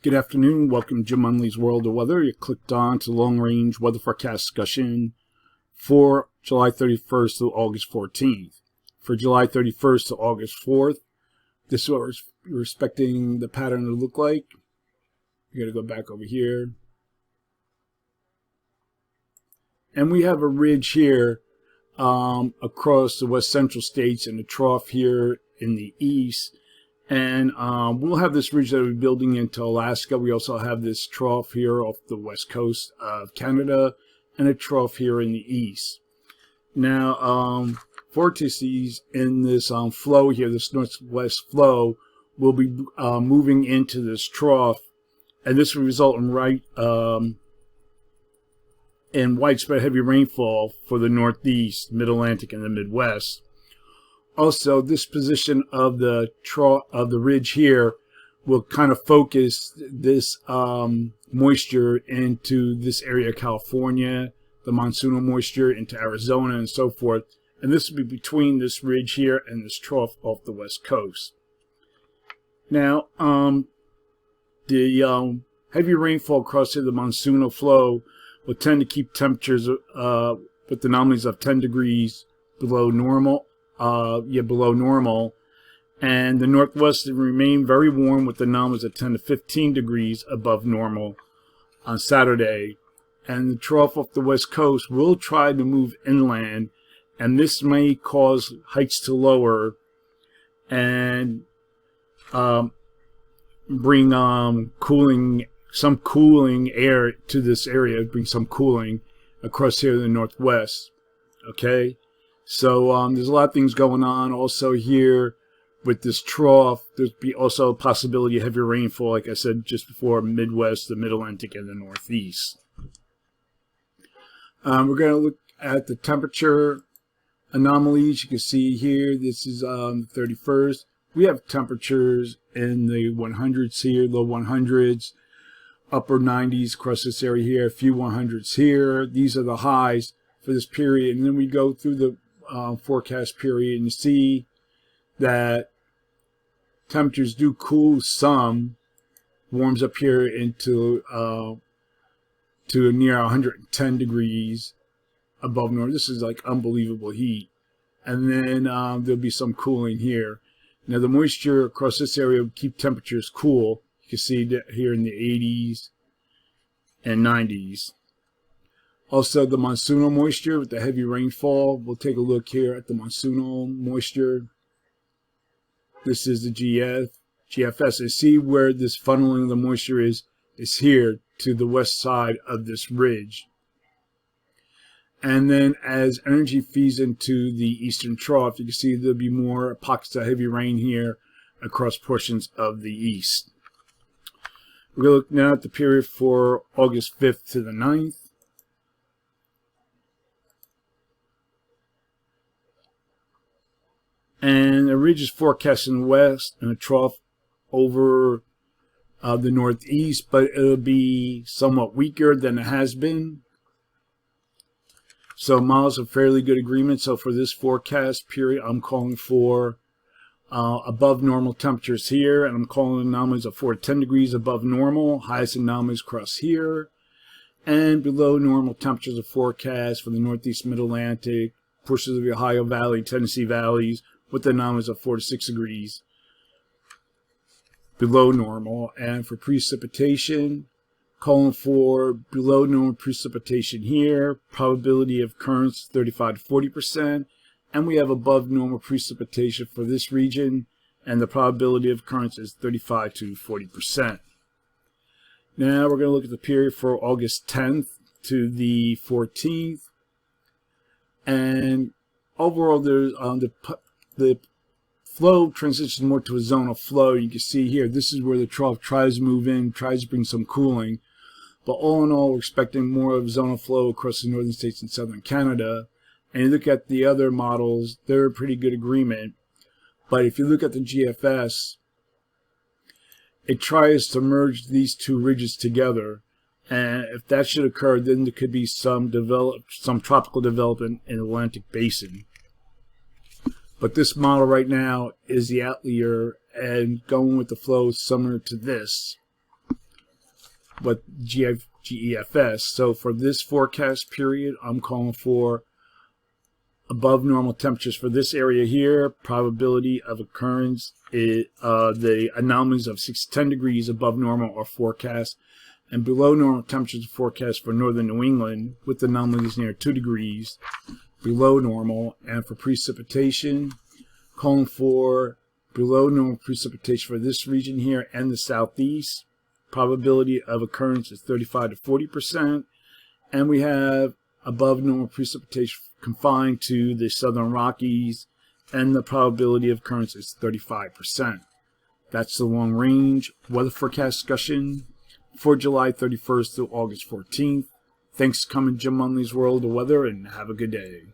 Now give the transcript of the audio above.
Good afternoon. Welcome to Jim Munley's World of Weather. You clicked on to long-range weather forecast discussion for July 31st to August 14th. For July 31st to August 4th, this is what we're expecting the pattern to look like. You're going to go back over here. And we have a ridge here across the west central states and a trough here in the east. And we'll have this ridge that we're building into Alaska. We also have this trough here off the west coast of Canada and a trough here in the east. Now, vortices in this flow here, this northwest flow, will be moving into this trough. And this will result in widespread heavy rainfall for the Northeast, Mid-Atlantic, and the Midwest. Also, this position of the ridge here will kind of focus this moisture into this area of California, the monsoonal moisture into Arizona and so forth. And this will be between this ridge here and this trough off the west coast. Now, the heavy rainfall across here, the monsoonal flow, will tend to keep temperatures with anomalies of 10 degrees below normal. Below normal, and the northwest will remain very warm with anomalies of 10 to 15 degrees above normal on Saturday. And the trough off the west coast will try to move inland, and this may cause heights to lower and bring some cooling air to this area, bring some cooling across here in the northwest. Okay. So there's a lot of things going on. Also here with this trough, there's also a possibility of heavy rainfall, like I said just before, Midwest, the Mid-Atlantic, and the Northeast. We're going to look at the temperature anomalies. You can see here, this is the 31st. We have temperatures in the 100s here, low 100s, upper 90s across this area here, a few 100s here. These are the highs for this period. And then we go through the forecast period and you see that temperatures do cool some, warms up here into to near 110 degrees above normal. This is like unbelievable heat. And then there'll be some cooling here. Now the moisture across this area will keep temperatures cool. You can see that here in the 80s and 90s. Also, the monsoonal moisture with the heavy rainfall. We'll take a look here at the monsoonal moisture. This is the GFS. And see where this funneling of the moisture is here to the west side of this ridge. And then as energy feeds into the eastern trough, you can see there'll be more pockets of heavy rain here across portions of the east. We're going to look now at the period for August 5th to the 9th. And a ridge is forecast in the west and a trough over the northeast, but it'll be somewhat weaker than it has been. So miles of fairly good agreement. So for this forecast period, I'm calling for above normal temperatures here, and I'm calling anomalies of 4 to 10 degrees above normal. Highest anomalies across here, and below normal temperatures of forecast for the northeast Mid-Atlantic, portions of the Ohio Valley, Tennessee valleys, with anomalies of 4 to 6 degrees below normal. And for precipitation, calling for below normal precipitation here, probability of occurrence 35 to 40%, and we have above normal precipitation for this region, and the probability of occurrence is 35 to 40%. Now we're going to look at the period for August 10th to the 14th, and overall there's the flow transitions more to a zonal flow. You can see here, this is where the trough tries to move in, tries to bring some cooling. But all in all, we're expecting more of zonal flow across the northern states and southern Canada. And you look at the other models, they're a pretty good agreement. But if you look at the GFS, it tries to merge these two ridges together. And if that should occur, then there could be some tropical development in the Atlantic Basin. But this model right now is the outlier, and going with the flow similar to this, but GEFS. So for this forecast period, I'm calling for above normal temperatures for this area here. Probability of occurrence is the anomalies of 6 to 10 degrees above normal are forecast, and below normal temperatures are forecast for northern New England with anomalies near 2 degrees below normal. And for precipitation, calling for below normal precipitation for this region here and the southeast. Probability of occurrence is 35 to 40%, and we have above normal precipitation confined to the southern Rockies, and the probability of occurrence is 35%. That's the long range weather forecast discussion for July 31st through August 14th. Thanks for coming to Jim Munley's World of Weather, and have a good day.